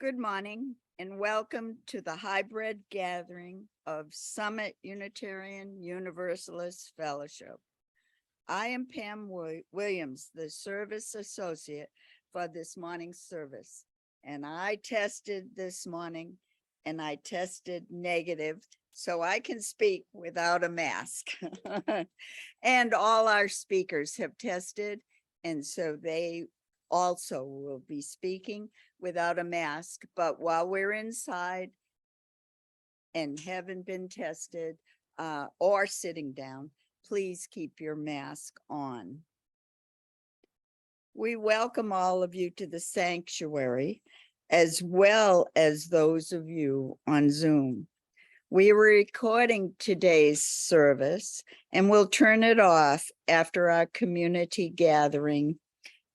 Good morning and welcome to the hybrid gathering of Summit Unitarian Universalist Fellowship. I am Pam Williams, the service associate for this morning's service. And I tested this morning and I tested negative, so I can speak without a mask. And all our speakers have tested, and so they also will be speaking without a mask. But while we're inside and haven't been tested or sitting down, please keep your mask on. We welcome all of you to the sanctuary, as well as those of you on Zoom. We are recording today's service and we'll turn it off after our community gathering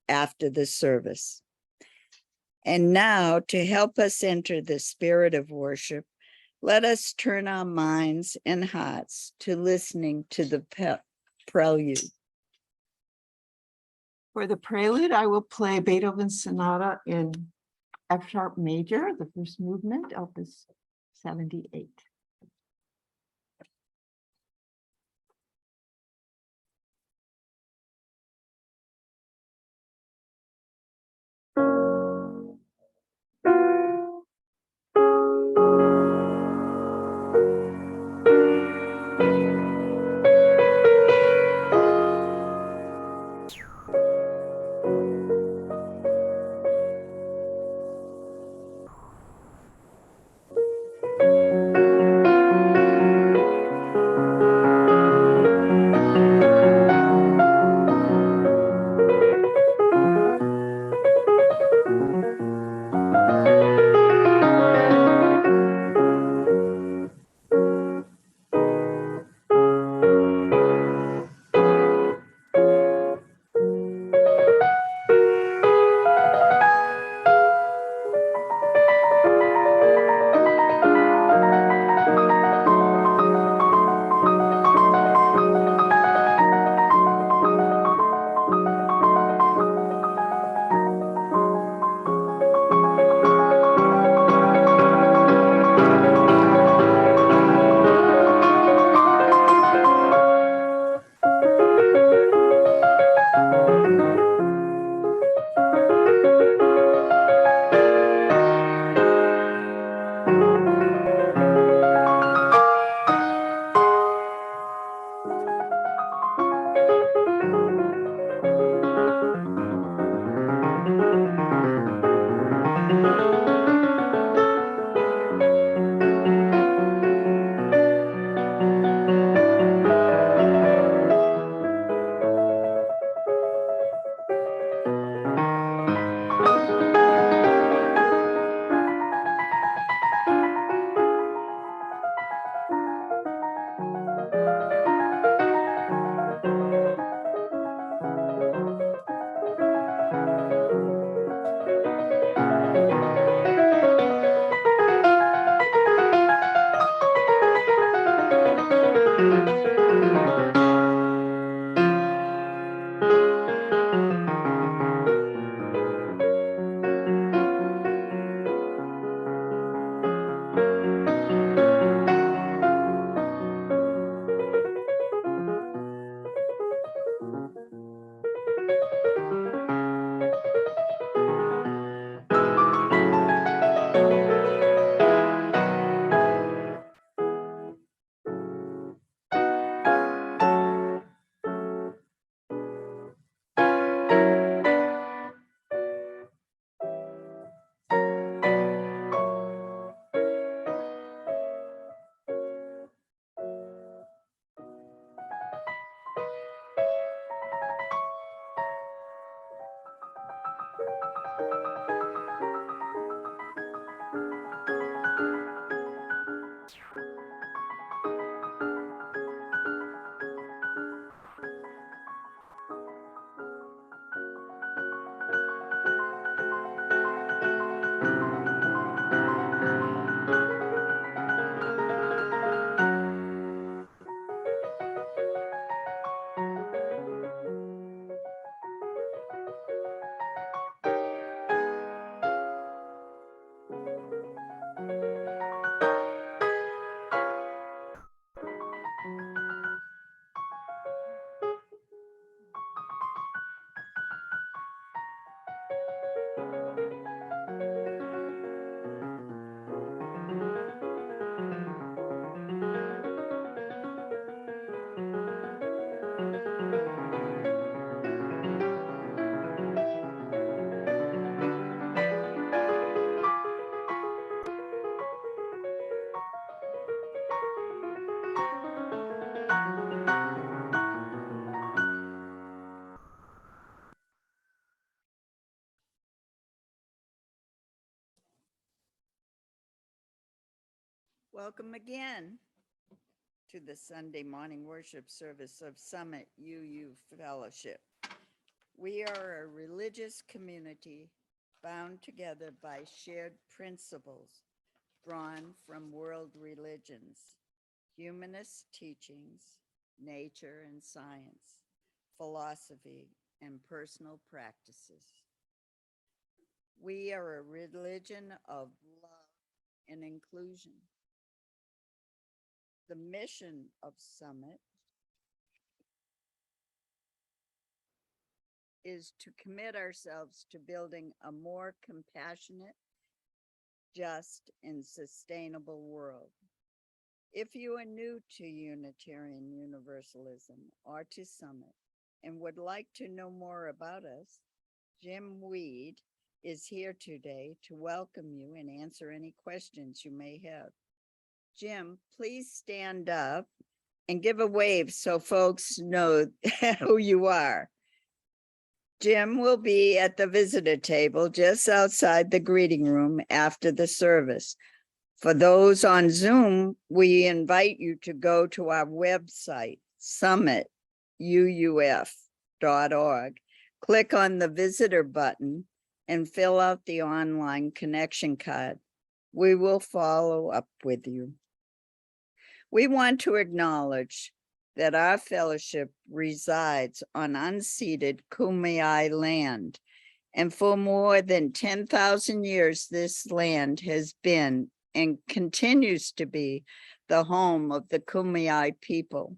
after the service. And now, to help us enter the spirit of worship, let us turn our minds and hearts to listening to the prelude. For the prelude, I will play Beethoven's Sonata in F sharp major, the first movement, Opus 78. Welcome again to the Sunday morning worship service of Summit UU Fellowship. We are a religious community bound together by shared principles drawn from world religions, humanist teachings, nature and science, philosophy, and personal practices. We are a religion of love and inclusion. The mission of Summit is to commit ourselves to building a more compassionate, just, and sustainable world. If you are new to Unitarian Universalism or to Summit and would like to know more about us, Jim Weed is here today to welcome you and answer any questions you may have. Jim, please stand up and give a wave so folks know who you are. Jim will be at the visitor table just outside the greeting room after the service. For those on Zoom, we invite you to go to our website, summituuf.org. Click on the visitor button and fill out the online connection card. We will follow up with you. We want to acknowledge that our fellowship resides on unceded Kumeyaay land, and for more than 10,000 years, this land has been and continues to be the home of the Kumeyaay people.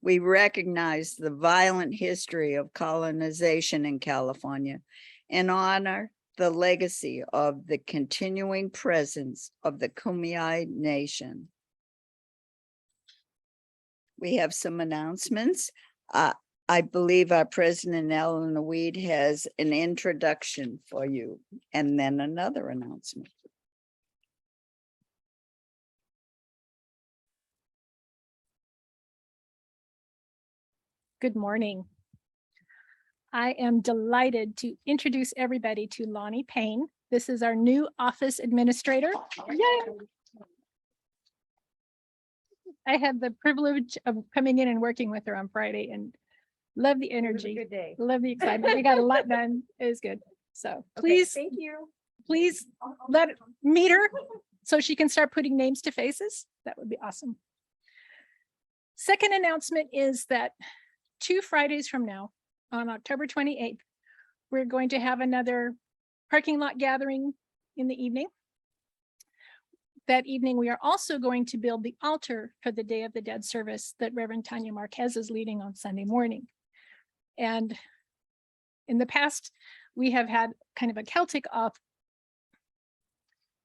We recognize the violent history of colonization in California and honor the legacy of the continuing presence of the Kumeyaay Nation. We have some announcements. I believe our president, Eleanor Weed, has an introduction for you and then another announcement. Good morning. I am delighted to introduce everybody to Lonnie Payne. This is our new office administrator. Yay! I had the privilege of coming in and working with her on Friday and love the energy. Good day. Love the excitement. We got a lot done. It was good. So please, Thank you. please meet her so she can start putting names to faces. That would be awesome. Second announcement is that 2 Fridays from now, on October 28th, we're going to have another parking lot gathering in the evening. That evening, we are also going to build the altar for the Day of the Dead service that Reverend Tanya Marquez is leading on Sunday morning. And in the past, we have had kind of a Celtic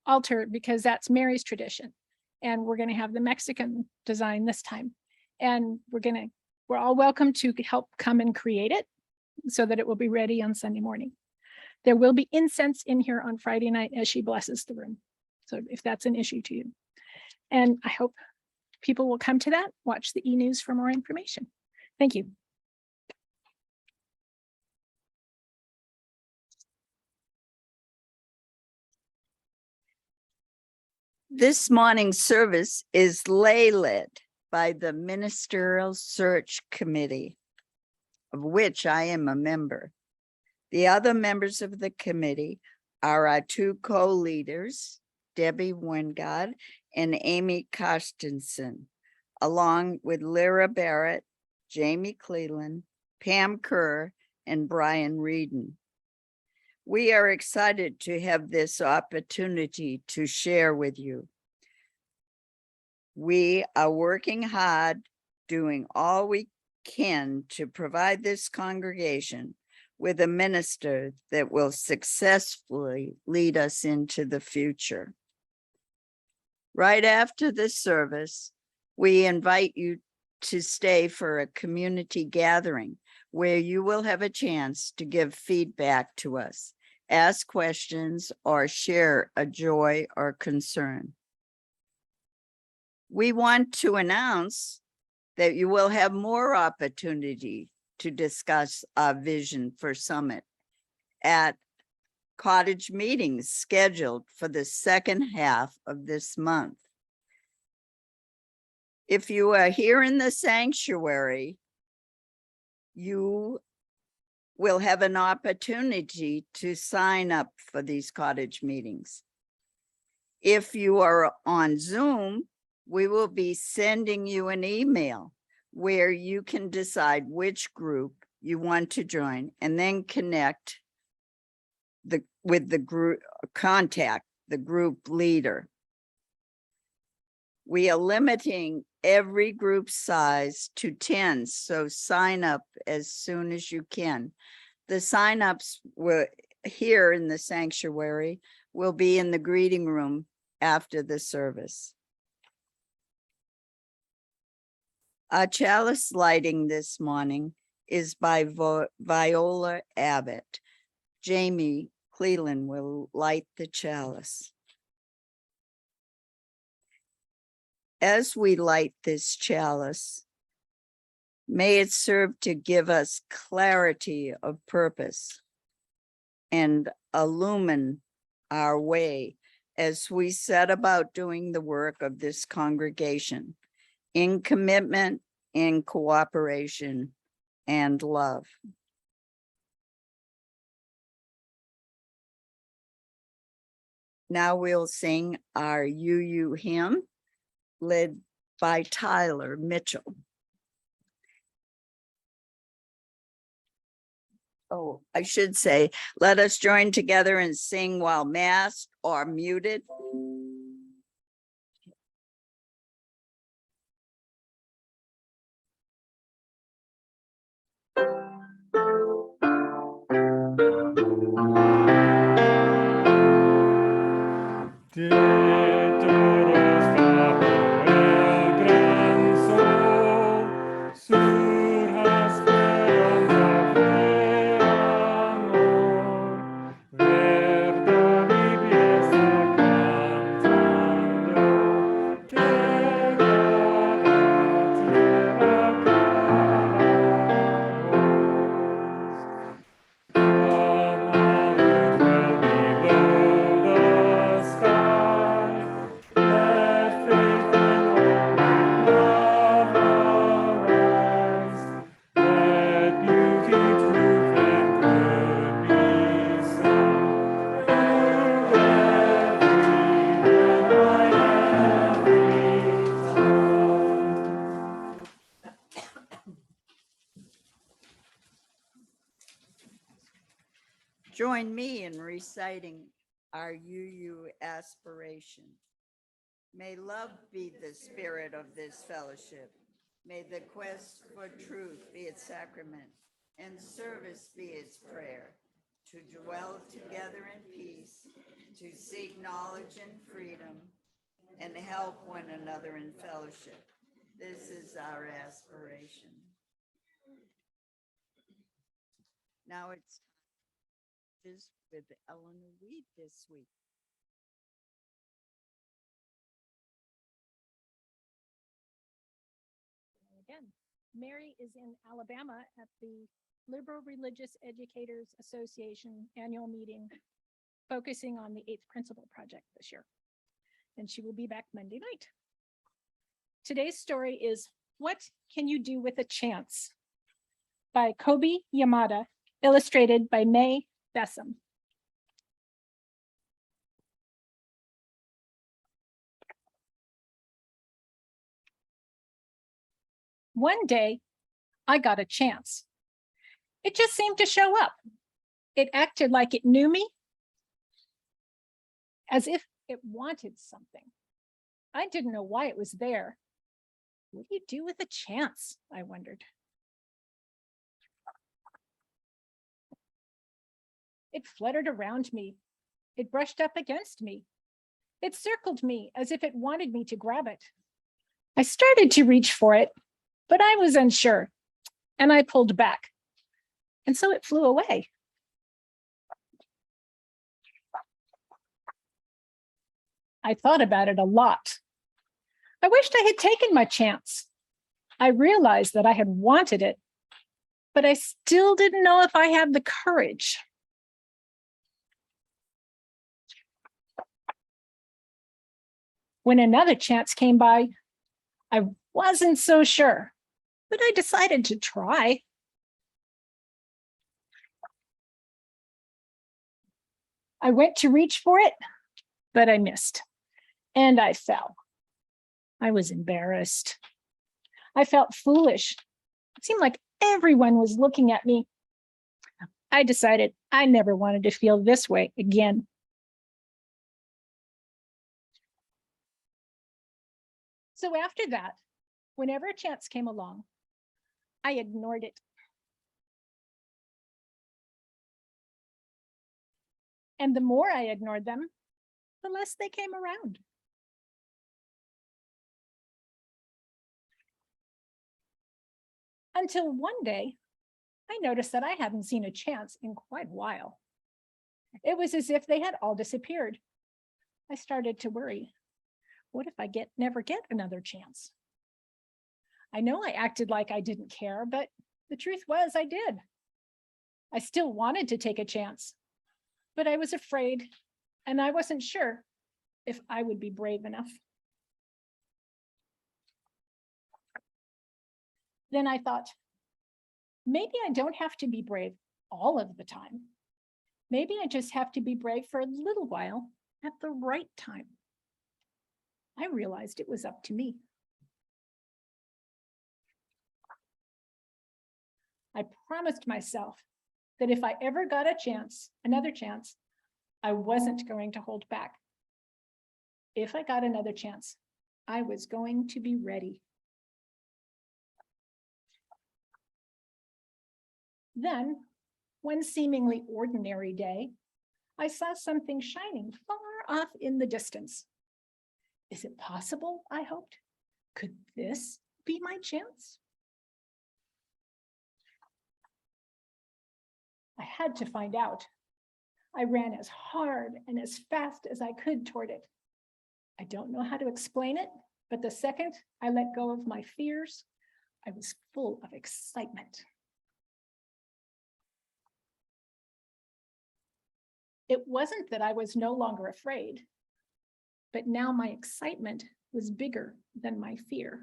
altar because that's Mary's tradition. And we're going to have the Mexican design this time. And we're all welcome to help come and create it so that it will be ready on Sunday morning. There will be incense in here on Friday night as she blesses the room. So if that's an issue to you. And I hope people will come to that, watch the e-news for more information. Thank you. This morning's service is led by the Ministerial Search Committee, of which I am a member. The other members of the committee are our 2 co-leaders, Debbie Wingard and Amy Carstensen, along with Lyra Barrett, Jamie Cleland, Pam Kerr, and Brian Reedon. We are excited to have this opportunity to share with you. We are working hard, doing all we can to provide this congregation with a minister that will successfully lead us into the future. Right after this service, we invite you to stay for a community gathering where you will have a chance to give feedback to us, ask questions, or share a joy or concern. We want to announce that you will have more opportunity to discuss our vision for Summit at cottage meetings scheduled for the second half of this month. If you are here in the sanctuary, you will have an opportunity to sign up for these cottage meetings. If you are on Zoom, we will be sending you an email where you can decide which group you want to join and then connect with the group, contact the group leader. We are limiting every group size to 10, so sign up as soon as you can. The signups were here in the sanctuary, will be in the greeting room after the service. Our chalice lighting this morning is by Viola Abbott. Jamie Cleland will light the chalice. As we light this chalice, may it serve to give us clarity of purpose and illumine our way as we set about doing the work of this congregation in commitment, in cooperation, and love. Now we'll sing our UU hymn, led by Tyler Mitchell. Oh, I should say, let us join together and sing while masked or muted. Join me in reciting our UU aspiration. May love be the spirit of this fellowship. May the quest for truth be its sacrament and service be its prayer. To dwell together in peace, to seek knowledge and freedom, and help one another in fellowship. This is our aspiration. Now it's with Eleanor Weed this week. Again, Mary is in Alabama at the Liberal Religious Educators Association annual meeting, focusing on the 8th Principle Project this year. And she will be back Monday night. Today's story is What Can You Do with a Chance? By Kobe Yamada, illustrated by May Bessam. One day, I got a chance. It just seemed to show up. It acted like it knew me, as if it wanted something. I didn't know why it was there. What do you do with a chance? I wondered. It fluttered around me. It brushed up against me. It circled me as if it wanted me to grab it. I started to reach for it, but I was unsure, and I pulled back. And so it flew away. I thought about it a lot. I wished I had taken my chance. I realized that I had wanted it, but I still didn't know if I had the courage. When another chance came by, I wasn't so sure, but I decided to try. I went to reach for it, but I missed, and I fell. I was embarrassed. I felt foolish. It seemed like everyone was looking at me. I decided I never wanted to feel this way again. So after that, whenever a chance came along, I ignored it. And the more I ignored them, the less they came around. Until one day, I noticed that I hadn't seen a chance in quite a while. It was as if they had all disappeared. I started to worry. What if I never get another chance? I know I acted like I didn't care, but the truth was I did. I still wanted to take a chance, but I was afraid, and I wasn't sure if I would be brave enough. Then I thought, maybe I don't have to be brave all of the time. Maybe I just have to be brave for a little while at the right time. I realized it was up to me. I promised myself that if I ever got a chance, another chance, I wasn't going to hold back. If I got another chance, I was going to be ready. Then, one seemingly ordinary day, I saw something shining far off in the distance. Is it possible? I hoped. Could this be my chance? I had to find out. I ran as hard and as fast as I could toward it. I don't know how to explain it, but the second I let go of my fears, I was full of excitement. It wasn't that I was no longer afraid, but now my excitement was bigger than my fear.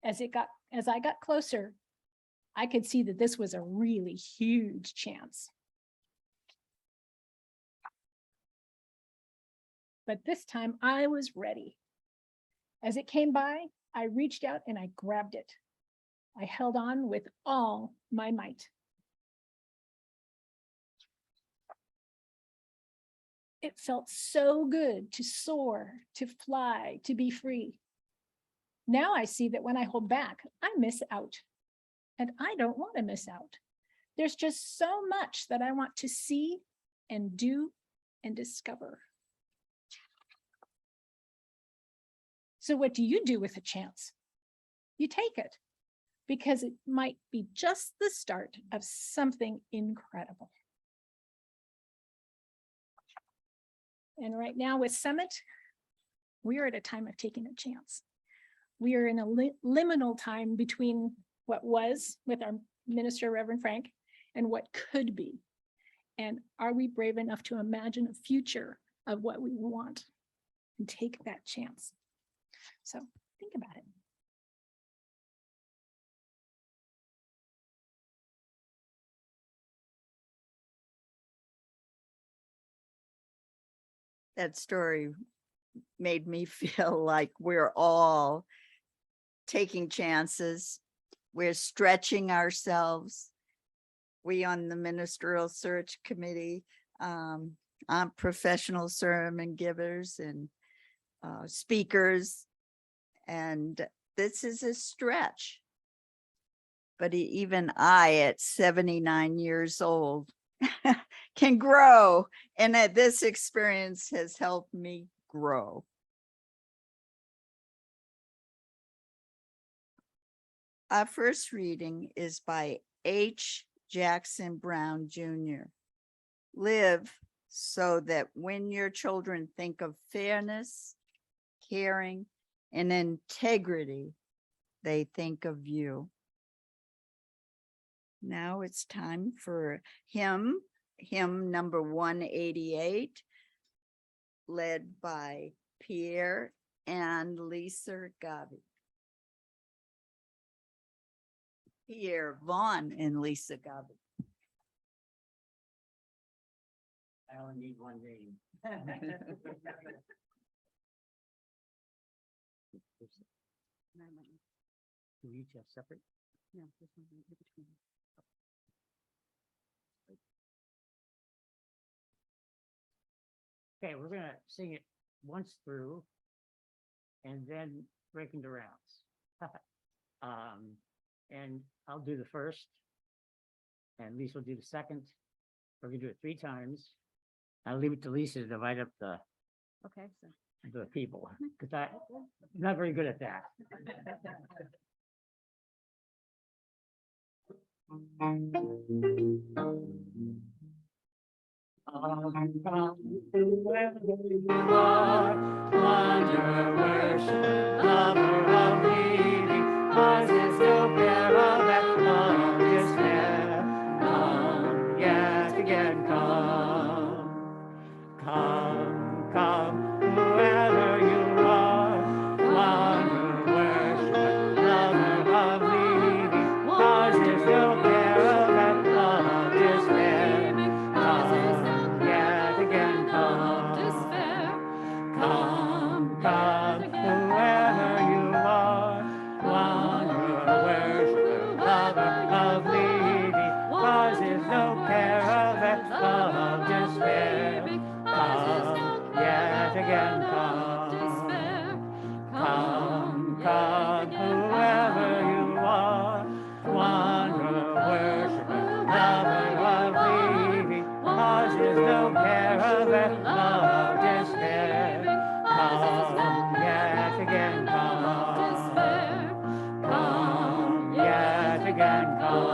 As I got closer, I could see that this was a really huge chance. But this time I was ready. As it came by, I reached out and I grabbed it. I held on with all my might. It felt so good to soar, to fly, to be free. Now I see that when I hold back, I miss out. And I don't want to miss out. There's just so much that I want to see and do and discover. So what do you do with a chance? You take it, because it might be just the start of something incredible. And right now with Summit, we are at a time of taking a chance. We are in a liminal time between what was with our minister, Reverend Frank, and what could be. And are we brave enough to imagine a future of what we want and take that chance? So think about it. That story made me feel like we're all taking chances. We're stretching ourselves. We on the Ministerial Search Committee, I'm professional sermon givers and speakers. And this is a stretch. But even I, at 79 years old, can grow. And that this experience has helped me grow. Our first reading is by H. Jackson Brown Jr. Live so that when your children think of fairness, caring, and integrity, they think of you. Now it's time for hymn number 188, led by Pierre and Lisa Gabi. Pierre Vaughn and Lisa Gabi. I only need one name. Do we each have separate? Okay, we're gonna sing it once through and then break into rounds. And I'll do the first and Lisa will do the second. We're gonna do it 3 times. I'll leave it to Lisa to divide up the Okay, so. the people, because I'm not very good at that. Wonder, worship, lover of me, causes no care of that love despair. Come, yet again, come, come, whoever you are, wonder, worship, lover of me, causes no care of that love despair. Come, yet again, come, come, whoever you are, wanderer, worshiper, lover of me, causes no care of that love despair. Come, yet again, come, whoever you are, wanderer, worshiper, lover of me, causes no care of that love despair. Come, yet again, come, yet again, come.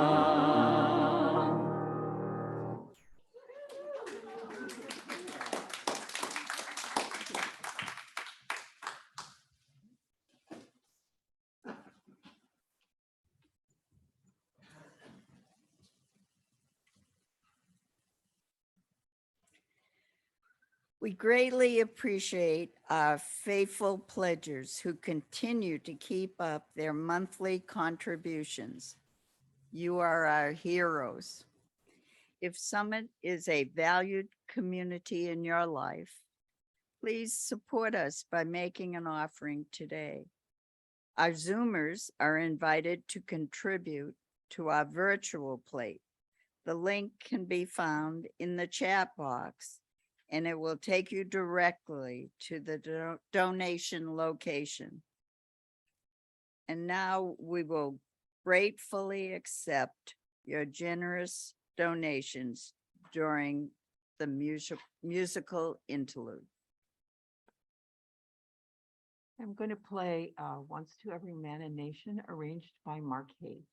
We greatly appreciate our faithful pledgers who continue to keep up their monthly contributions. You are our heroes. If Summit is a valued community in your life, please support us by making an offering today. Our Zoomers are invited to contribute to our virtual plate. The link can be found in the chat box, and it will take you directly to the donation location. And now we will gratefully accept your generous donations during the musical interlude. I'm going to play Once to Every Man and Nation, arranged by Mark Hayes.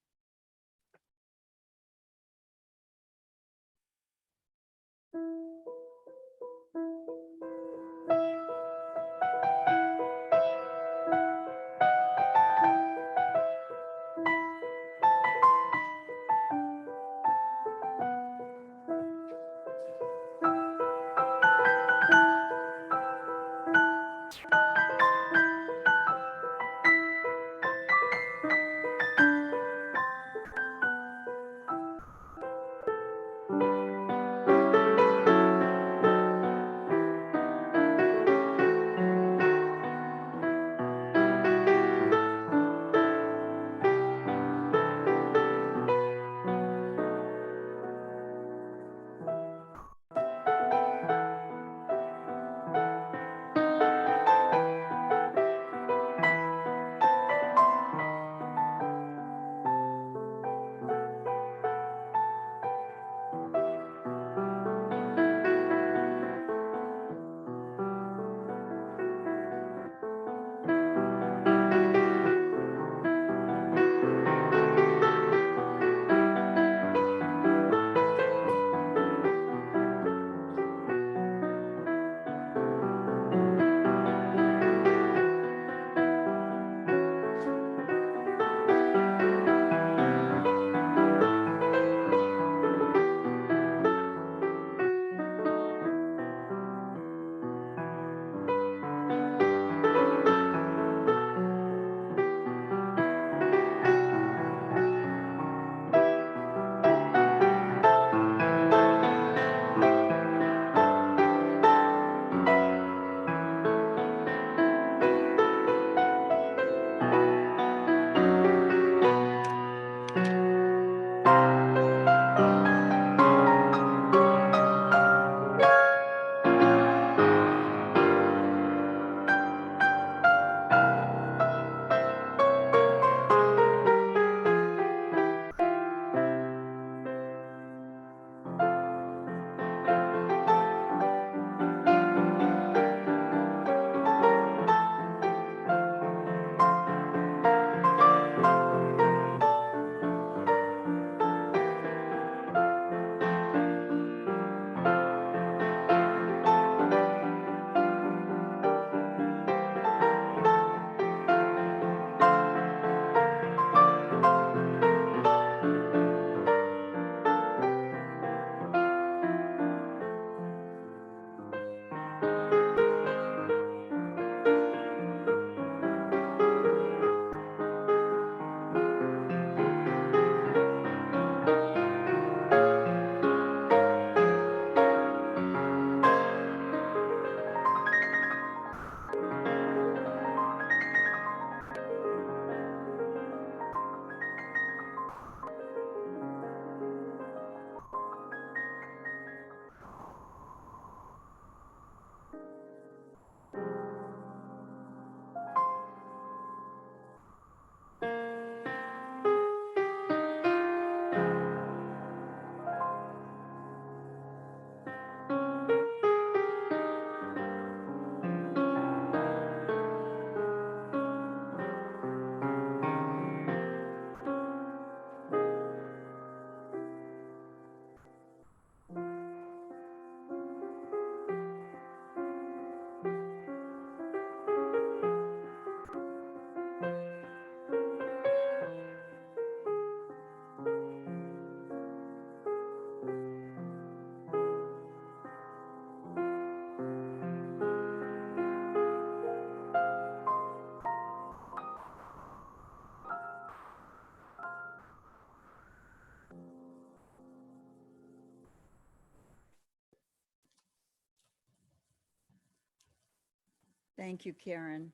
Thank you, Karen.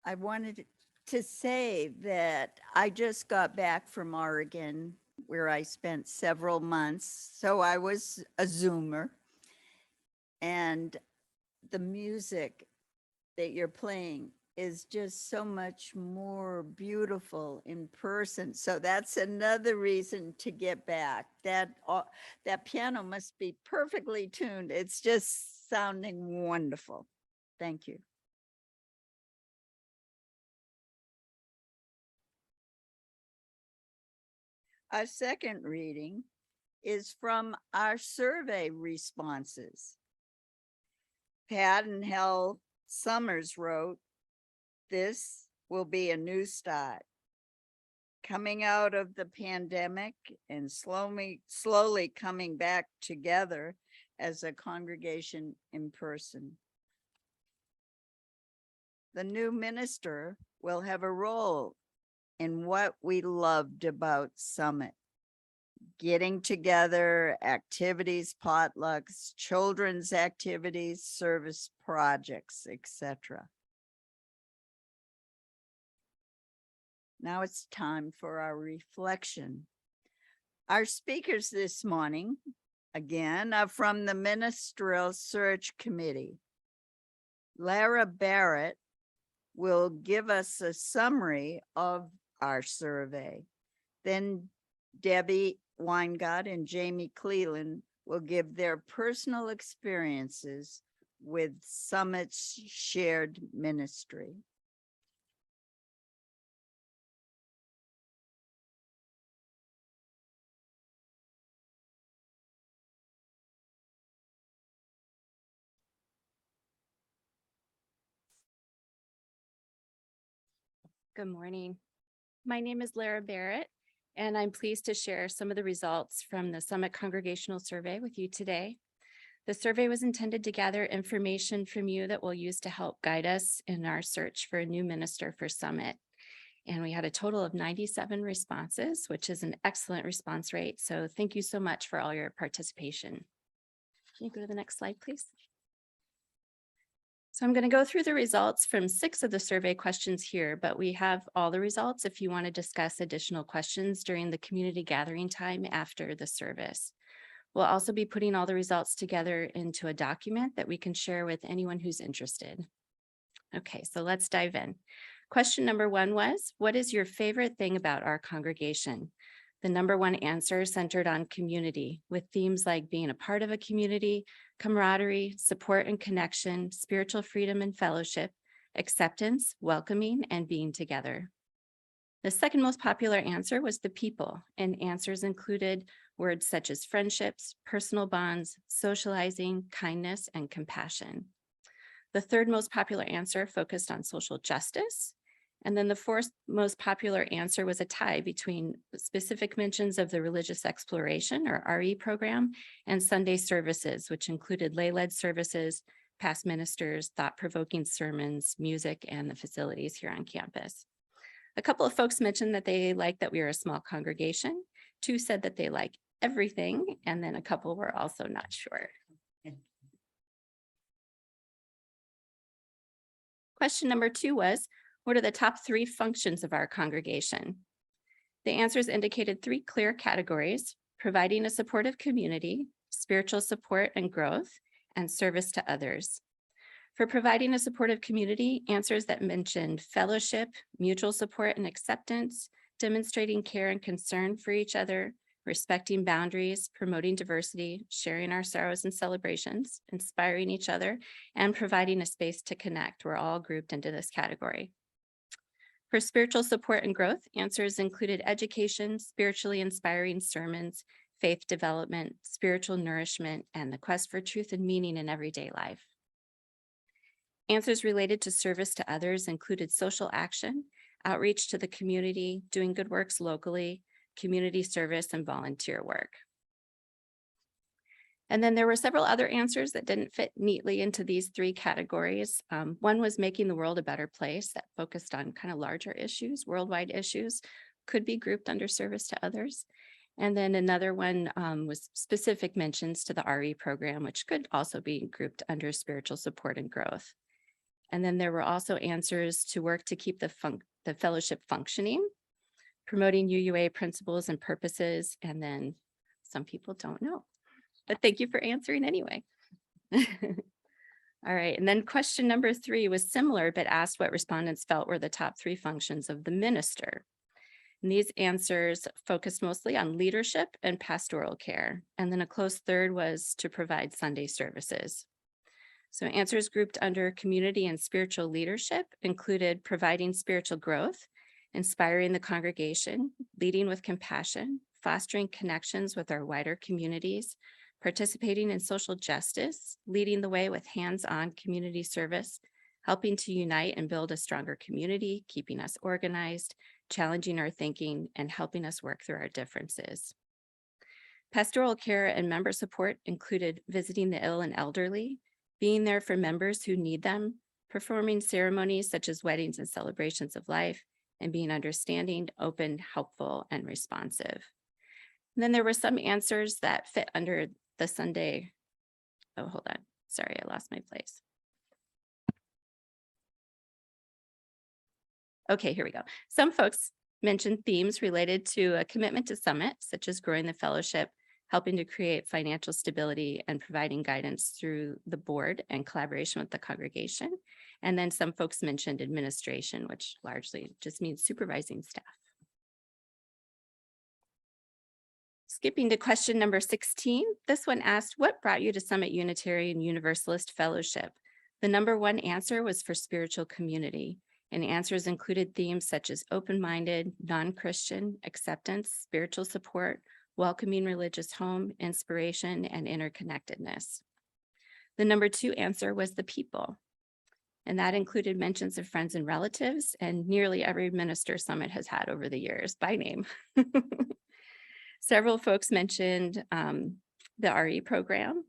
I wanted to say that I just got back from Oregon, where I spent several months. So I was a Zoomer. And the music that you're playing is just so much more beautiful in person. So that's another reason to get back. That piano must be perfectly tuned. It's just sounding wonderful. Thank you. Our second reading is from our survey responses. Pat and Hal Summers wrote, "This will be a new start. Coming out of the pandemic and slowly coming back together as a congregation in person. The new minister will have a role in what we loved about Summit. Getting together, activities, potlucks, children's activities, service projects, etc. Now it's time for our reflection. Our speakers this morning, again, are from the Ministerial Search Committee. Lara Barrett will give us a summary of our survey. Then Debbie Weingart and Jamie Cleland will give their personal experiences with Summit's shared ministry. Good morning. My name is Lara Barrett, and I'm pleased to share some of the results from the Summit Congregational Survey with you today. The survey was intended to gather information from you that we'll use to help guide us in our search for a new minister for Summit. And we had a total of 97 responses, which is an excellent response rate. So thank you so much for all your participation. Can you go to the next slide, please? So I'm going to go through the results from 6 of the survey questions here, but we have all the results if you want to discuss additional questions during the community gathering time after the service. We'll also be putting all the results together into a document that we can share with anyone who's interested. Okay, so let's dive in. Question number 1 was, what is your favorite thing about our congregation? The number 1 answer centered on community, with themes like being a part of a community, camaraderie, support and connection, spiritual freedom and fellowship, acceptance, welcoming, and being together. The second most popular answer was the people, and answers included words such as friendships, personal bonds, socializing, kindness, and compassion. The third most popular answer focused on social justice. And then the fourth most popular answer was a tie between specific mentions of the religious exploration or RE program and Sunday services, which included lay-led services, past ministers, thought-provoking sermons, music, and the facilities here on campus. A couple of folks mentioned that they like that we are a small congregation. 2 said that they like everything, and then a couple were also not sure. Question number 2 was, what are the top 3 functions of our congregation? The answers indicated 3 clear categories: providing a supportive community, spiritual support and growth, and service to others. For providing a supportive community, answers that mentioned fellowship, mutual support and acceptance, demonstrating care and concern for each other, respecting boundaries, promoting diversity, sharing our sorrows and celebrations, inspiring each other, and providing a space to connect were all grouped into this category. For spiritual support and growth, answers included education, spiritually inspiring sermons, faith development, spiritual nourishment, and the quest for truth and meaning in everyday life. Answers related to service to others included social action, outreach to the community, doing good works locally, community service, and volunteer work. And then there were several other answers that didn't fit neatly into these 3 categories. One was making the world a better place, that focused on kind of larger issues, worldwide issues, could be grouped under service to others. And then another one was specific mentions to the RE program, which could also be grouped under spiritual support and growth. And then there were also answers to work to keep the fellowship functioning, promoting UUA principles and purposes, and then some people don't know. But thank you for answering anyway. All right, and then question number 3 was similar, but asked what respondents felt were the top 3 functions of the minister. And these answers focused mostly on leadership and pastoral care. And then a close third was to provide Sunday services. So answers grouped under community and spiritual leadership included providing spiritual growth, inspiring the congregation, leading with compassion, fostering connections with our wider communities, participating in social justice, leading the way with hands-on community service, helping to unite and build a stronger community, keeping us organized, challenging our thinking, and helping us work through our differences. Pastoral care and member support included visiting the ill and elderly, being there for members who need them, performing ceremonies such as weddings and celebrations of life, and being understanding, open, helpful, and responsive. And then there were some answers that fit under the Sunday. Oh, hold on. Sorry, I lost my place. Okay, here we go. Some folks mentioned themes related to a commitment to Summit, such as growing the fellowship, helping to create financial stability, and providing guidance through the board and collaboration with the congregation. And then some folks mentioned administration, which largely just means supervising staff. Skipping to question number 16, this one asked, what brought you to Summit Unitarian Universalist Fellowship? The number 1 answer was for spiritual community, and answers included themes such as open-minded, non-Christian, acceptance, spiritual support, welcoming religious home, inspiration, and interconnectedness. The number 2 answer was the people, and that included mentions of friends and relatives, and nearly every minister Summit has had over the years by name. Several folks mentioned the RE program,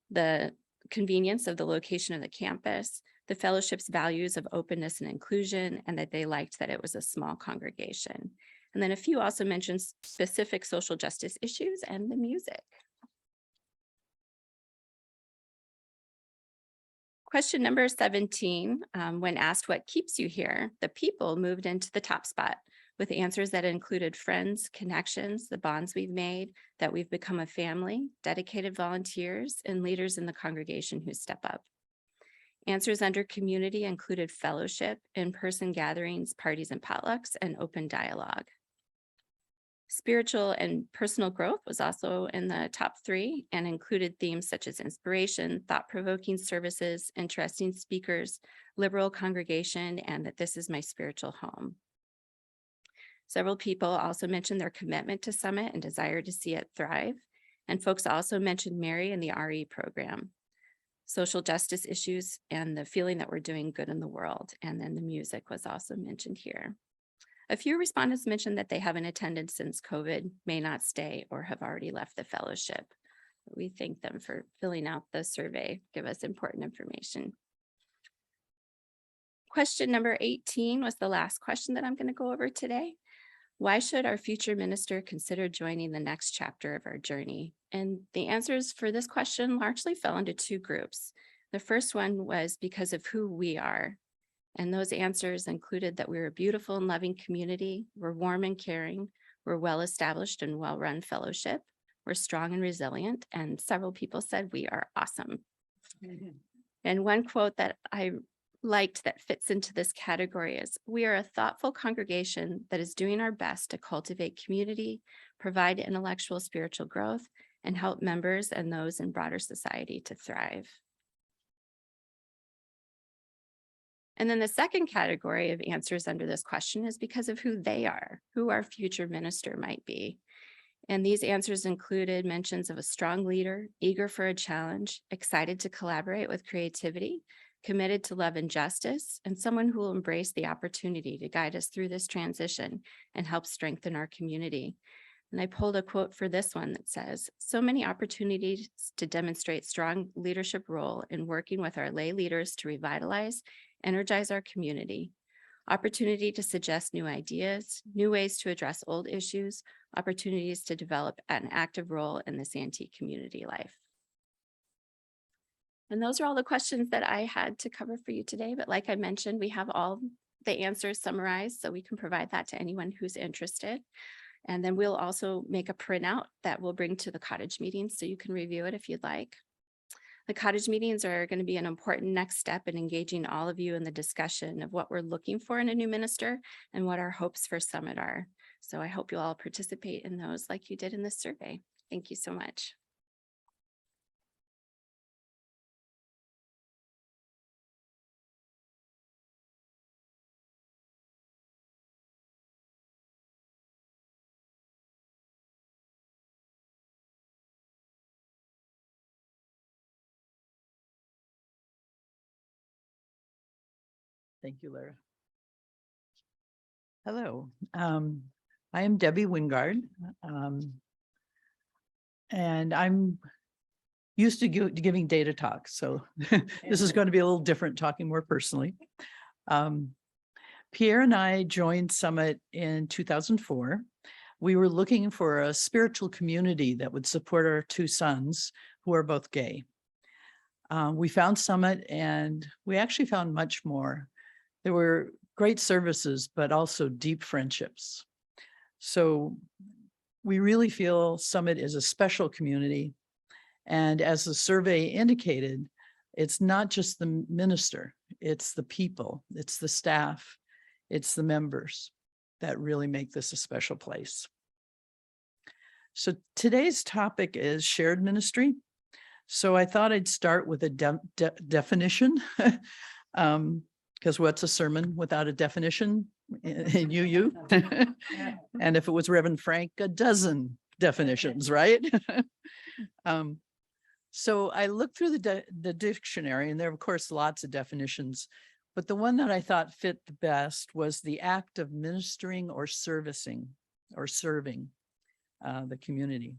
the convenience of the location of the campus, the fellowship's values of openness and inclusion, and that they liked that it was a small congregation. And then a few also mentioned specific social justice issues and the music. Question number 17, when asked what keeps you here, the people moved into the top spot with answers that included friends, connections, the bonds we've made, that we've become a family, dedicated volunteers, and leaders in the congregation who step up. Answers under community included fellowship, in-person gatherings, parties and potlucks, and open dialogue. Spiritual and personal growth was also in the top 3 and included themes such as inspiration, thought-provoking services, interesting speakers, liberal congregation, and that this is my spiritual home. Several people also mentioned their commitment to Summit and desire to see it thrive. And folks also mentioned Mary and the RE program, social justice issues, and the feeling that we're doing good in the world. And then the music was also mentioned here. A few respondents mentioned that they haven't attended since COVID, may not stay, or have already left the fellowship. We thank them for filling out the survey, give us important information. Question number 18 was the last question that I'm going to go over today. Why should our future minister consider joining the next chapter of our journey? And the answers for this question largely fell into 2 groups. The first one was because of who we are. And those answers included that we're a beautiful and loving community, we're warm and caring, we're well-established and well-run fellowship, we're strong and resilient, and several people said we are awesome. And one quote that I liked that fits into this category is, we are a thoughtful congregation that is doing our best to cultivate community, provide intellectual spiritual growth, and help members and those in broader society to thrive. And then the second category of answers under this question is because of who they are, who our future minister might be. And these answers included mentions of a strong leader, eager for a challenge, excited to collaborate with creativity, committed to love and justice, and someone who will embrace the opportunity to guide us through this transition and help strengthen our community. And I pulled a quote for this one that says, so many opportunities to demonstrate strong leadership role in working with our lay leaders to revitalize, energize our community, opportunity to suggest new ideas, new ways to address old issues, opportunities to develop an active role in the Santee community life. And those are all the questions that I had to cover for you today. But like I mentioned, we have all the answers summarized, so we can provide that to anyone who's interested. And then we'll also make a printout that we'll bring to the cottage meetings so you can review it if you'd like. The cottage meetings are going to be an important next step in engaging all of you in the discussion of what we're looking for in a new minister and what our hopes for Summit are. So I hope you'll all participate in those like you did in this survey. Thank you so much. Thank you, Lara. Hello, I am Debbie Wingard. And I'm used to giving data talks, so this is going to be a little different, talking more personally. Pierre and I joined Summit in 2004. We were looking for a spiritual community that would support our two sons, who are both gay. We found Summit, and we actually found much more. There were great services, but also deep friendships. So we really feel Summit is a special community. And as the survey indicated, it's not just the minister, it's the people, it's the staff, it's the members that really make this a special place. So today's topic is shared ministry. So I thought I'd start with a definition, because what's a sermon without a definition? You. And if it was Reverend Frank, a dozen definitions, right? So I looked through the dictionary, and there are, of course, lots of definitions, but the one that I thought fit the best was the act of ministering or serving the community.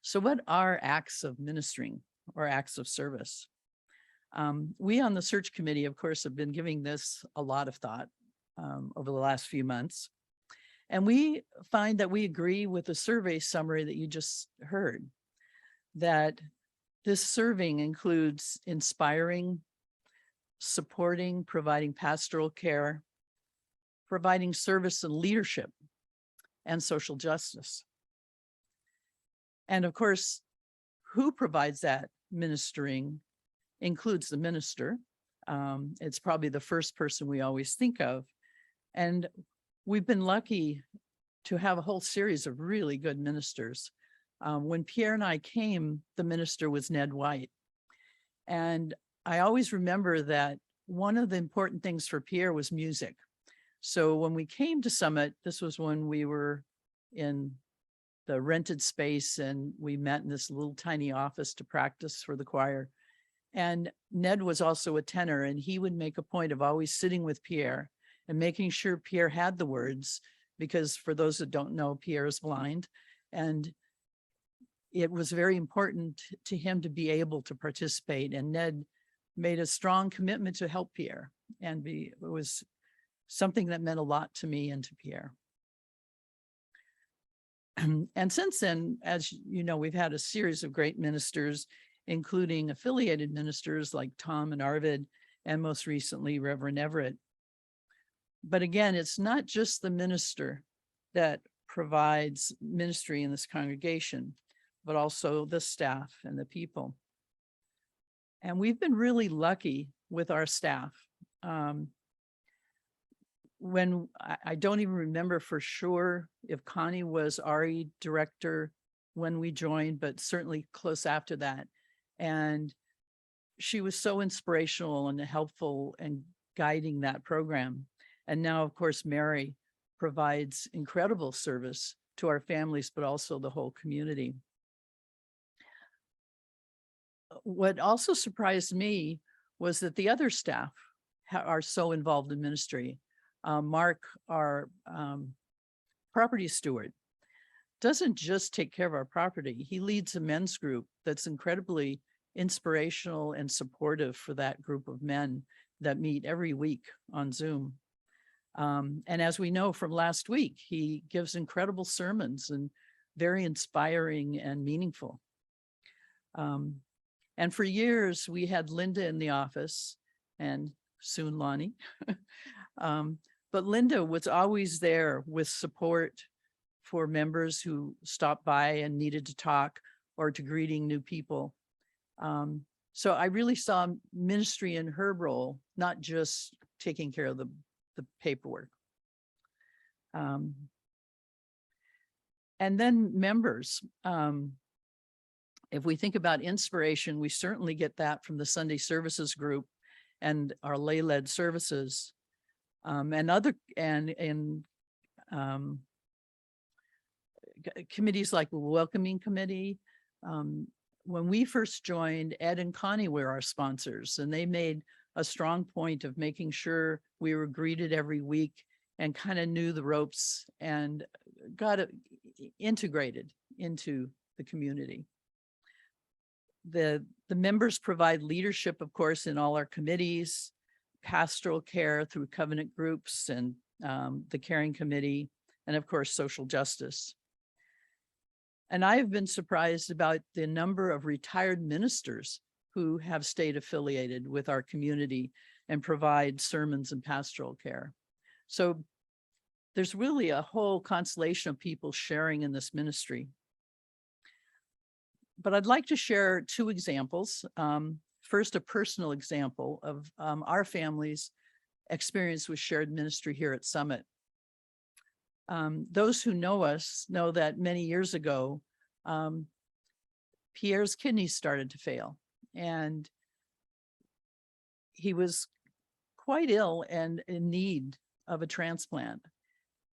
So what are acts of ministering or acts of service? We on the search committee, of course, have been giving this a lot of thought over the last few months. And we find that we agree with the survey summary that you just heard, that this serving includes inspiring, supporting, providing pastoral care, providing service and leadership, and social justice. And of course, who provides that ministering includes the minister. It's probably the first person we always think of. And we've been lucky to have a whole series of really good ministers. When Pierre and I came, the minister was Ned White. And I always remember that one of the important things for Pierre was music. So when we came to Summit, this was when we were in the rented space, and we met in this little tiny office to practice for the choir. And Ned was also a tenor, and he would make a point of always sitting with Pierre and making sure Pierre had the words, because for those that don't know, Pierre is blind. And it was very important to him to be able to participate. And Ned made a strong commitment to help Pierre. And it was something that meant a lot to me and to Pierre. And since then, as you know, we've had a series of great ministers, including affiliated ministers like Tom and Arvid, and most recently, Reverend Everett. But again, it's not just the minister that provides ministry in this congregation, but also the staff and the people. And we've been really lucky with our staff. When I don't even remember for sure if Connie was RE director when we joined, but certainly close after that. And she was so inspirational and helpful and guiding that program. And now, of course, Mary provides incredible service to our families, but also the whole community. What also surprised me was that the other staff are so involved in ministry. Mark, our property steward, doesn't just take care of our property. He leads a men's group that's incredibly inspirational and supportive for that group of men that meet every week on Zoom. And as we know from last week, he gives incredible sermons and very inspiring and meaningful. And for years, we had Linda in the office and soon Lonnie. But Linda was always there with support for members who stopped by and needed to talk or to greeting new people. So I really saw ministry in her role, not just taking care of the paperwork. And then members. If we think about inspiration, we certainly get that from the Sunday services group and our lay-led services, committees like the Welcoming Committee. When we first joined, Ed and Connie were our sponsors, and they made a strong point of making sure we were greeted every week and kind of knew the ropes and got integrated into the community. The members provide leadership, of course, in all our committees, pastoral care through covenant groups and the caring committee, and of course, social justice. And I have been surprised about the number of retired ministers who have stayed affiliated with our community and provide sermons and pastoral care. So there's really a whole constellation of people sharing in this ministry. But I'd like to share two examples. First, a personal example of our family's experience with shared ministry here at Summit. Those who know us know that many years ago, Pierre's kidneys started to fail, and he was quite ill and in need of a transplant.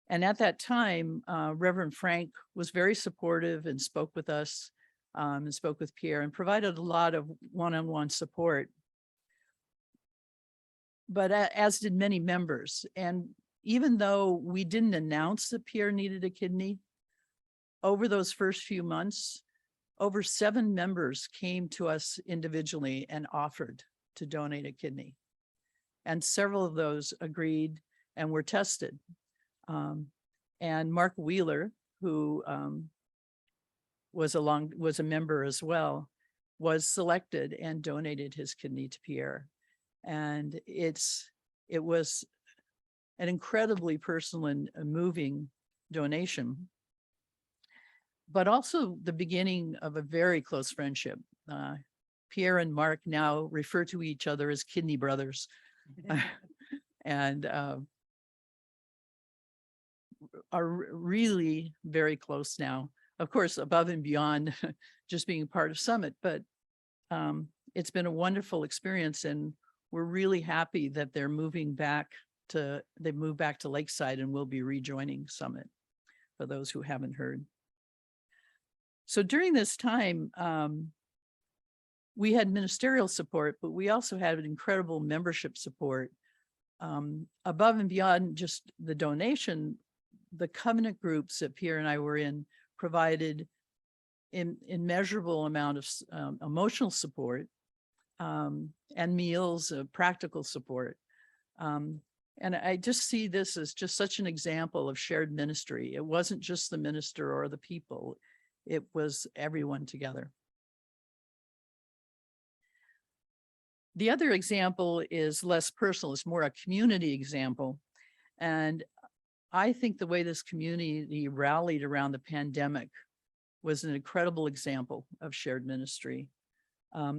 And at that time, Reverend Frank was very supportive and spoke with us and spoke with Pierre and provided a lot of one-on-one support. But as did many members. And even though we didn't announce that Pierre needed a kidney, over those first few months, over 7 members came to us individually and offered to donate a kidney. And several of those agreed and were tested. And Mark Wheeler, who was a member as well, was selected and donated his kidney to Pierre. And it was an incredibly personal and moving donation, but also the beginning of a very close friendship. Pierre and Mark now refer to each other as kidney brothers. And are really very close now. Of course, above and beyond just being part of Summit, but it's been a wonderful experience, and we're really happy that they've moved back to Lakeside and will be rejoining Summit, for those who haven't heard. So during this time, we had ministerial support, but we also had an incredible membership support. Above and beyond just the donation, the covenant groups that Pierre and I were in provided an immeasurable amount of emotional support and meals, practical support. And I just see this as just such an example of shared ministry. It wasn't just the minister or the people, it was everyone together. The other example is less personal, it's more a community example. And I think the way this community rallied around the pandemic was an incredible example of shared ministry.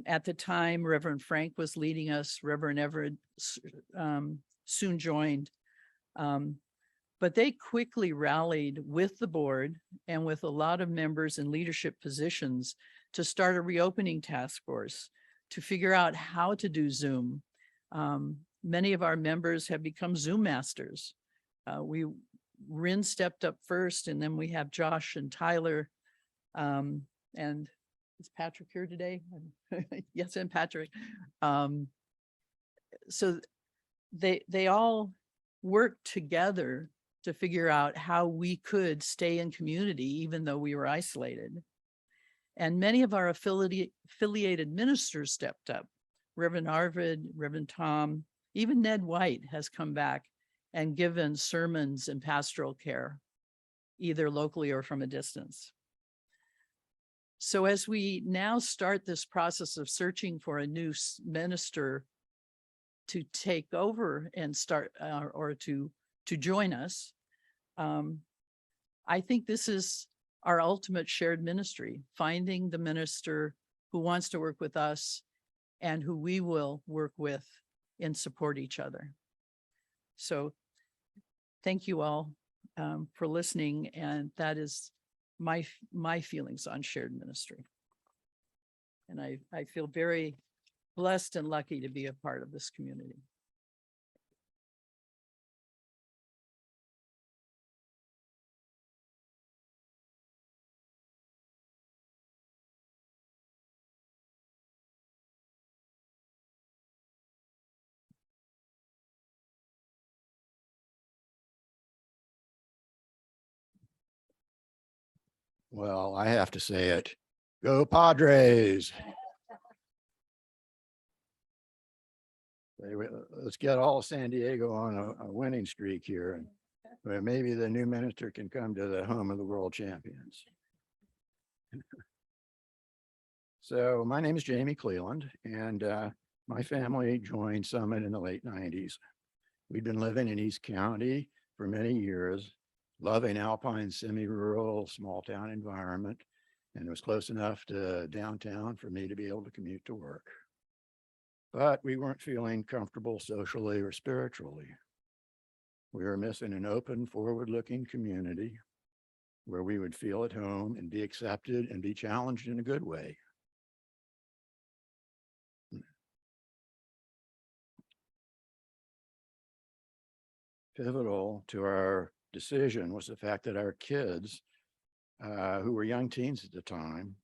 At the time, Reverend Frank was leading us, Reverend Everett soon joined. But they quickly rallied with the board and with a lot of members in leadership positions to start a reopening task force to figure out how to do Zoom. Many of our members have become Zoom masters. Rin stepped up first, and then we have Josh and Tyler. And is Patrick here today? Yes, and Patrick. So they all worked together to figure out how we could stay in community, even though we were isolated. And many of our affiliated ministers stepped up. Reverend Arvid, Reverend Tom, even Ned White has come back and given sermons and pastoral care, either locally or from a distance. So as we now start this process of searching for a new minister to take over and start or to join us, I think this is our ultimate shared ministry, finding the minister who wants to work with us and who we will work with and support each other. So thank you all for listening. And that is my feelings on shared ministry. And I feel very blessed and lucky to be a part of this community. Well, I have to say it. Go Padres. Let's get all of San Diego on a winning streak here, and maybe the new minister can come to the home of the world champions. So my name is Jamie Cleland, and my family joined Summit in the late 90s. We'd been living in East County for many years, loving alpine, semi-rural, small town environment, and it was close enough to downtown for me to be able to commute to work. But we weren't feeling comfortable socially or spiritually. We were missing an open, forward-looking community where we would feel at home and be accepted and be challenged in a good way. Pivotal to our decision was the fact that our kids, who were young teens at the time,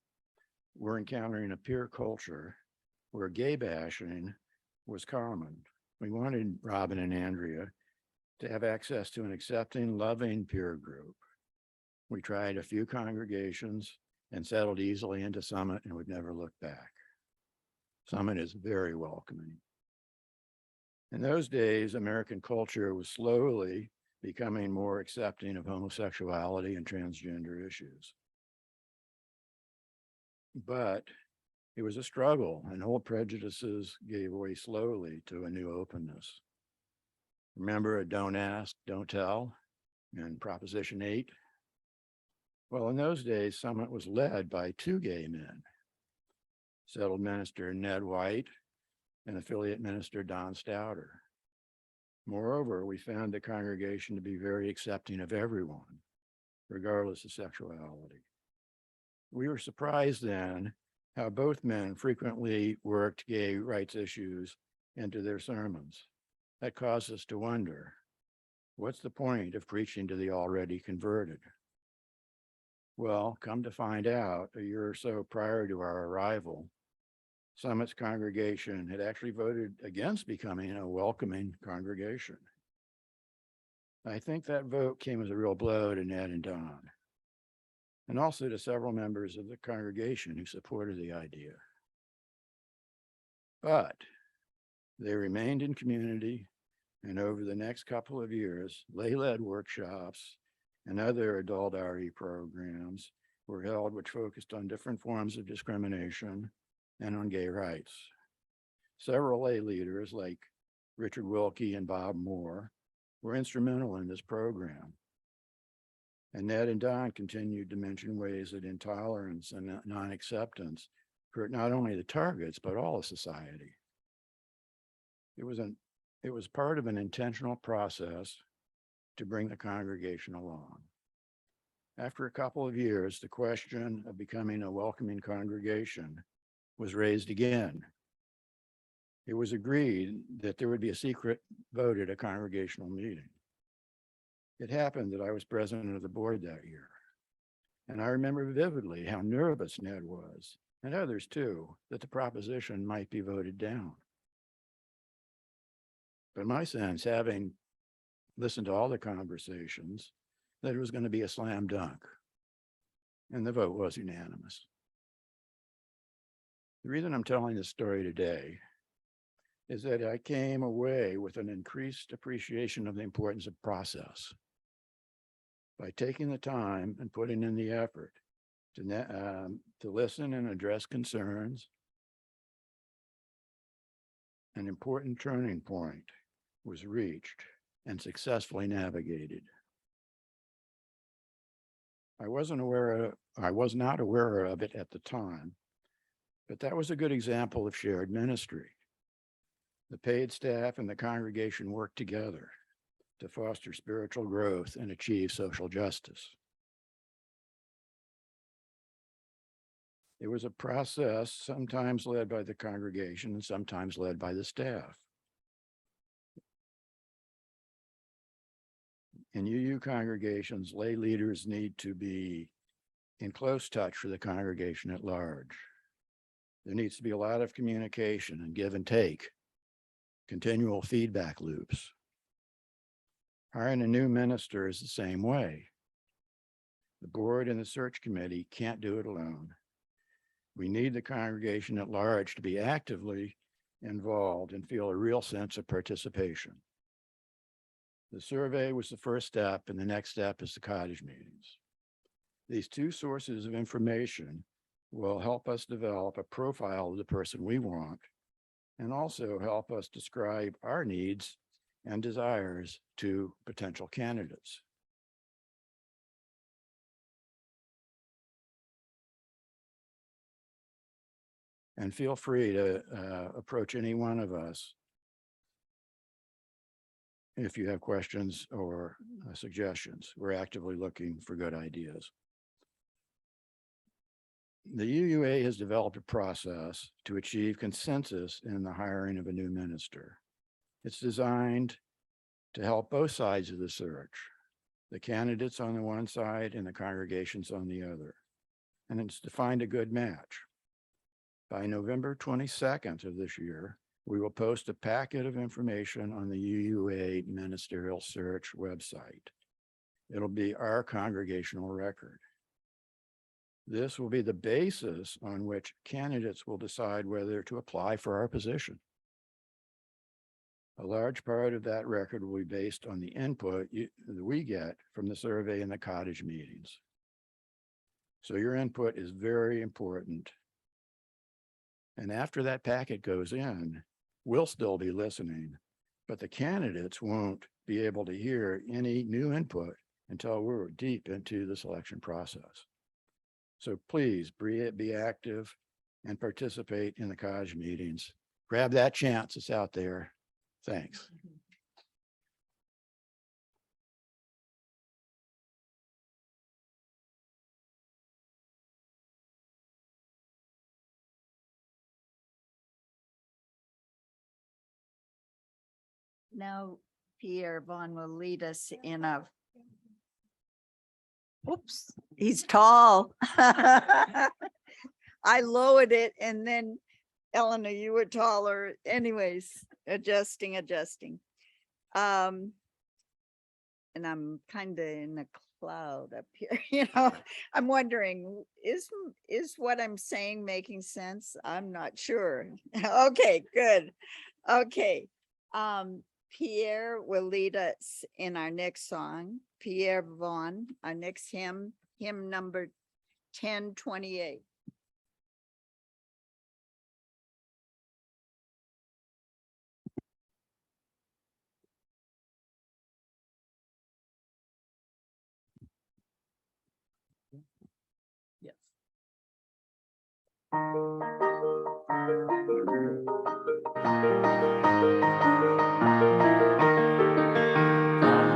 were encountering a peer culture where gay bashing was common. We wanted Robin and Andrea to have access to an accepting, loving peer group. We tried a few congregations and settled easily into Summit and would never look back. Summit is very welcoming. In those days, American culture was slowly becoming more accepting of homosexuality and transgender issues. But it was a struggle, and old prejudices gave way slowly to a new openness. Remember a don't ask, don't tell, and Proposition 8? Well, in those days, Summit was led by two gay men, settled minister Ned White and affiliate minister Don Stouter. Moreover, we found the congregation to be very accepting of everyone, regardless of sexuality. We were surprised then how both men frequently worked gay rights issues into their sermons. That caused us to wonder, what's the point of preaching to the already converted? Well, come to find out, a year or so prior to our arrival, Summit's congregation had actually voted against becoming a welcoming congregation. I think that vote came as a real blow to Ned and Don, and also to several members of the congregation who supported the idea. But they remained in community, and over the next couple of years, lay-led workshops and other adult RE programs were held, which focused on different forms of discrimination and on gay rights. Several lay leaders like Richard Wilkie and Bob Moore were instrumental in this program. And Ned and Don continued to mention ways that intolerance and non-acceptance hurt not only the targets, but all of society. It was part of an intentional process to bring the congregation along. After a couple of years, the question of becoming a welcoming congregation was raised again. It was agreed that there would be a secret vote at a congregational meeting. It happened that I was president of the board that year. And I remember vividly how nervous Ned was, and others too, that the proposition might be voted down. But my sense, having listened to all the conversations, that it was going to be a slam dunk. And the vote was unanimous. The reason I'm telling this story today is that I came away with an increased appreciation of the importance of process. By taking the time and putting in the effort to listen and address concerns. An important turning point was reached and successfully navigated. I was not aware of it at the time, but that was a good example of shared ministry. The paid staff and the congregation worked together to foster spiritual growth and achieve social justice. It was a process sometimes led by the congregation and sometimes led by the staff. In UU congregations, lay leaders need to be in close touch with the congregation at large. There needs to be a lot of communication and give and take, continual feedback loops. Hiring a new minister is the same way. The board and the search committee can't do it alone. We need the congregation at large to be actively involved and feel a real sense of participation. The survey was the first step, and the next step is the cottage meetings. These two sources of information will help us develop a profile of the person we want and also help us describe our needs and desires to potential candidates. And feel free to approach any one of us if you have questions or suggestions. We're actively looking for good ideas. The UUA has developed a process to achieve consensus in the hiring of a new minister. It's designed to help both sides of the search, the candidates on the one side and the congregations on the other. And it's to find a good match. By November 22nd of this year, we will post a packet of information on the UUA Ministerial Search website. It'll be our congregational record. This will be the basis on which candidates will decide whether to apply for our position. A large part of that record will be based on the input that we get from the survey and the cottage meetings. So your input is very important. And after that packet goes in, we'll still be listening, but the candidates won't be able to hear any new input until we're deep into the selection process. So please be active and participate in the cottage meetings. Grab that chance, it's out there. Thanks. Now Pierre Vaughn will lead us in a, oops, he's tall. I lowered it and then Eleanor, you were taller. Anyways, adjusting. And I'm kind of in a cloud up here, I'm wondering, is what I'm saying making sense? I'm not sure. Okay, good. Okay. Pierre will lead us in our next song. Pierre Vaughn, our next hymn number 1028. Yes.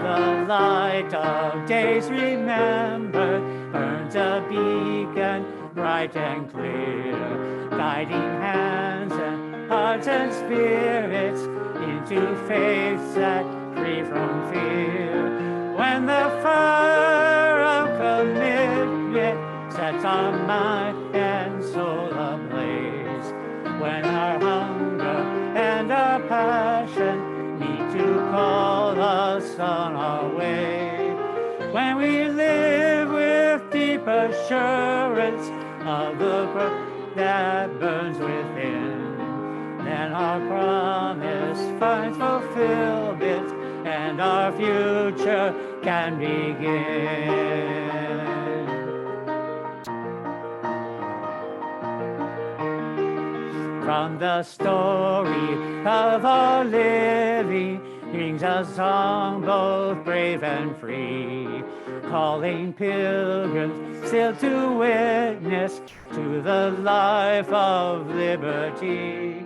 From the light of days remembered burns a beacon bright and clear, guiding hands and hearts and spirits into faith set free from fear. When the fire of commitment sets our mind and soul ablaze, when our hunger and our passion need to call us on our way, when we live with deep assurance of the birth that burns within, then our promise finds fulfillment and our future can begin. From the story of our living rings a song both brave and free, calling pilgrims still to witness to the life of liberty.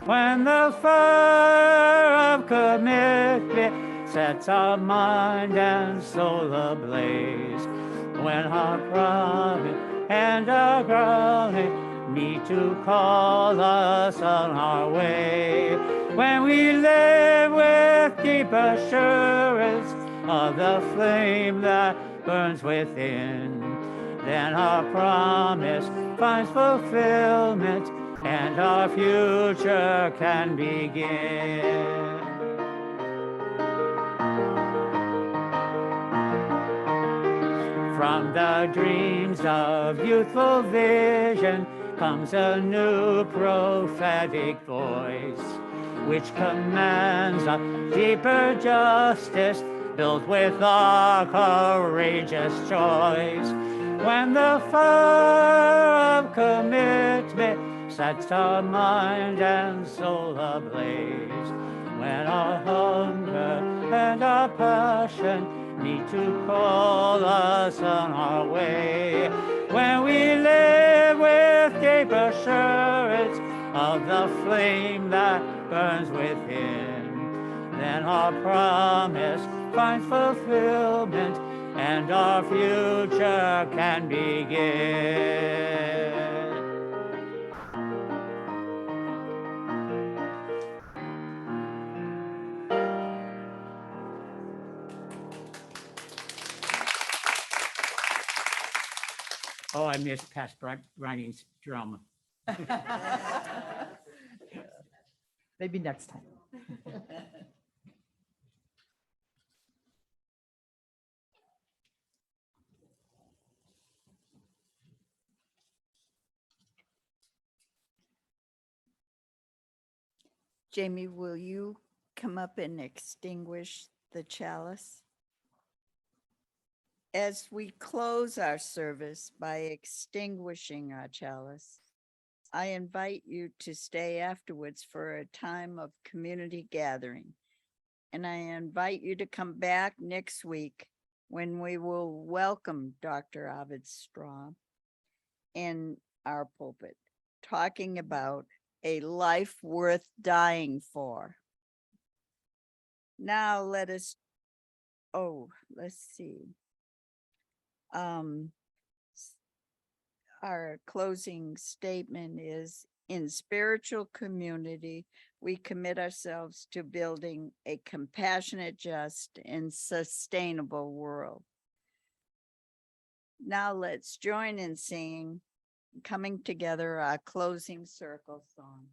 When the fire of commitment sets our mind and soul ablaze, when our promise and our grounding meet to call us on our way, when we live with deep assurance of the flame that burns within, then our promise finds fulfillment and our future can begin. From the dreams of youthful vision comes a new prophetic voice, which commands a deeper justice built with our courageous choice. When the fire of commitment sets our mind and soul ablaze, when our hunger and our passion need to call us on our way, when we live with deep assurance of the flame that burns within, then our promise finds fulfillment and our future can begin. Oh, I missed Pat Brining's drum. Maybe next time. Jamie, will you come up and extinguish the chalice? As we close our service by extinguishing our chalice, I invite you to stay afterwards for a time of community gathering. And I invite you to come back next week when we will welcome Dr. Ovid Straw in our pulpit, talking about a life worth dying for. Now let's see. Our closing statement is, in spiritual community, we commit ourselves to building a compassionate, just, and sustainable world. Now let's join in singing, coming together, our closing circle song.